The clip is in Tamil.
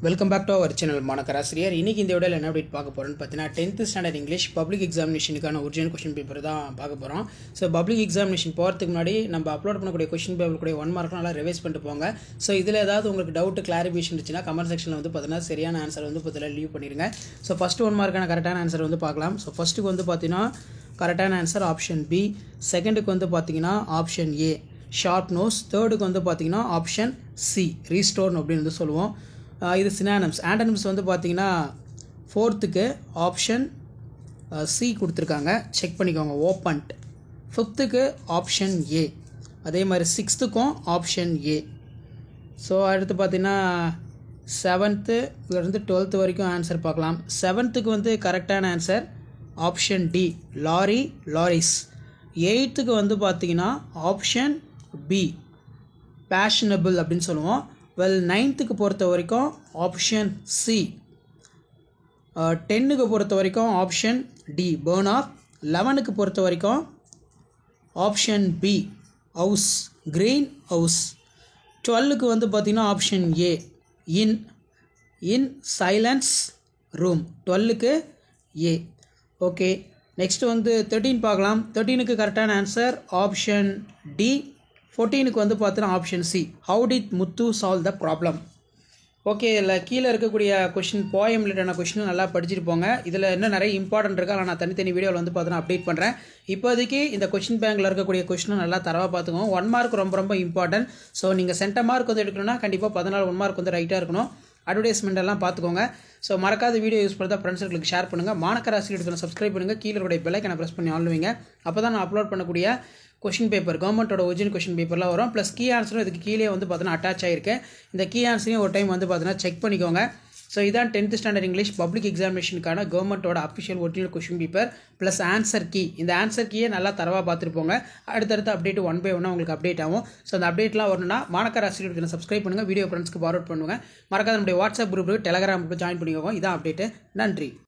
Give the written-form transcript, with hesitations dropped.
Welcome back to our channel மாணக்கராசிரியர். இன்றைக்கி இந்த வீடியோவில் என்ன அப்டேட் பார்க்க போகிறோன்னு பார்த்தீங்கன்னா 10th ஸ்டாண்டர்ட் இங்கிலீஷ் பப்ளிக் எக்ஸாமினேஷனுக்கான ஒரிஜினல் கொஷின் பேப்பர் தான் பார்க்க போகிறோம். ஸோ பப்ளிக் எக்ஸாமினேஷன் போகிறதுக்கு முன்னாடி நம்ம அப்லோட் பண்ணக்கூடிய கொஷின் பேப்பர் கூட 1 மார்க் நல்லா ரிவைஸ் பண்ணிட்டு போங்க. ஸோ இதில் ஏதாவது உங்களுக்கு டவுட் கிளாரிஃபிகேஷன் இருந்துச்சுன்னா கமெண்ட் செக்ஷனில் வந்து பார்த்தீங்கன்னா சரியான ஆன்சர் வந்து பார்த்தீங்கன்னா லீவ் பண்ணிடுங்க. ஸோ ஃபஸ்ட்டு 1 மார்க்கான கரெக்டான ஆன்சர் வந்து பார்க்கலாம். ஸோ ஃபஸ்ட்டுக்கு வந்து பார்த்தீங்கன்னா கரெக்டான ஆன்சர் ஆப்ஷன் பி. செகண்டுக்கு வந்து பார்த்தீங்கன்னா ஆப்ஷன் ஏ ஷார்ப் நோஸ். தேர்டுக்கு வந்து பார்த்தீங்கன்னா ஆப்ஷன் சி ரீஸ்டோர்ன் அப்படின்னு வந்து சொல்லுவோம். இது சினானிம்ஸ். ஆண்டனிம்ஸ் வந்து பார்த்தீங்கன்னா ஃபோர்த்துக்கு ஆப்ஷன் சி கொடுத்துருக்காங்க, செக் பண்ணிக்கோங்க. ஓப்பன்ட். ஃபிஃப்த்துக்கு ஆப்ஷன் ஏ, அதே மாதிரி சிக்ஸ்த்துக்கும் ஆப்ஷன் ஏ. ஸோ அடுத்து பார்த்தீங்கன்னா 7th-லேருந்து 12th வரைக்கும் ஆன்சர் பார்க்கலாம். 7th வந்து கரெக்டான answer option D lorry lorries. 8th வந்து பார்த்தீங்கன்னா ஆப்ஷன் பி பேஷனபிள் அப்படின்னு சொல்லுவோம். 9th பொறுத்த வரைக்கும் ஆப்ஷன் சி. 10th பொறுத்த வரைக்கும் option D burn of. 11th பொறுத்த வரைக்கும் option B house green house. 12th வந்து பார்த்திங்கன்னா option A in silence room. 12th A. Okay, next வந்து 13 பார்க்கலாம். 13க்கு கரெக்டான ஆன்சர் ஆப்ஷன் டி. 14க்கு வந்து பார்த்தீங்கன்னா option see how did Muthu solve the problem. Okay, இதில் கீழே இருக்கக்கூடிய கொஷின் போயம் ரிலேட்டான கொஷினும் நல்லா படிச்சுட்டு போங்க. இதில் இன்னும் நிறைய இம்பார்ட்டன்ட் இருக்குது, ஆனால் நான் தனித்தனி வீடியோவில் வந்து பார்த்தீங்கன்னா அப்டேட் பண்ணுறேன். இப்போதைக்கு இந்த கொஷின் பேங்கில் இருக்கக்கூடிய கொஷினும் நல்லா தரவாக பார்த்துக்கோங்க. 1 மார்க் ரொம்ப ரொம்ப இம்பார்ட்டன்ட். ஸோ நீங்கள் சென்டர் மார்க் வந்து எடுக்கணும்னா கண்டிப்பாக 14 1 மார்க் வந்து ரைட்டாக இருக்கணும். அட்வர்டைஸ்மெண்ட் எல்லாம் பார்த்துக்கோங்க. ஸோ மறக்காத வீடியோ யூஸ் பண்ணி தான் ஃப்ரெண்ட்ஸுங்களுக்கு ஷேர் பண்ணுங்கள். மாணக்கராசிரியர்களுக்கு சப்ஸ்கிரைப் பண்ணுங்கள். கீழே இருக்கிற பெல்லைக்கனை ப்ரெஸ் பண்ணி ஆளுவீங்க. அப்போ தான் நான் அப்லோட் பண்ணக்கூடிய கொஷின் பேப்பர் கவர்மெண்ட்டோட ஒரிஜினல் கொஷின் பேப்பர்லாம் வரும். ப்ளஸ் கீ ஆன்சரும் இதுக்கு கீழே வந்து பார்த்தீங்கன்னா அட்டாச் ஆகிருக்கு. இந்த கீ ஆன்சரையும் ஒரு டைம் வந்து பார்த்தீங்கன்னா செக் பண்ணிக்கோங்க. ஸோ இதான் 10th ஸ்டாண்டர்ட் இங்கிலீஷ் பப்ளிக் எக்ஸாமினேஷனுக்கான கவர்மெண்ட்டோட official original question paper plus answer key. இந்த ஆன்சர் கீயை நல்லா தரவாக பார்த்துட்டு போங்க. அடுத்தடுத்த அப்டேட் 1 by 1 உங்களுக்கு அப்டேட் ஆகும். ஸோ அந்த அப்டேட்லாம் வரணும்னா மாணக்கராசிரியர்களுக்கு சப்ஸ்கிரைப் பண்ணுங்கள், வீடியோ ஃப்ரெண்ட்ஸ்க்கு ஃபார்வர்ட் பண்ணுங்கள். மறக்காத நம்முடைய WhatsApp group, Telegram group join பண்ணிக்கோங்க. இதான் அப்டேட்டு. நன்றி.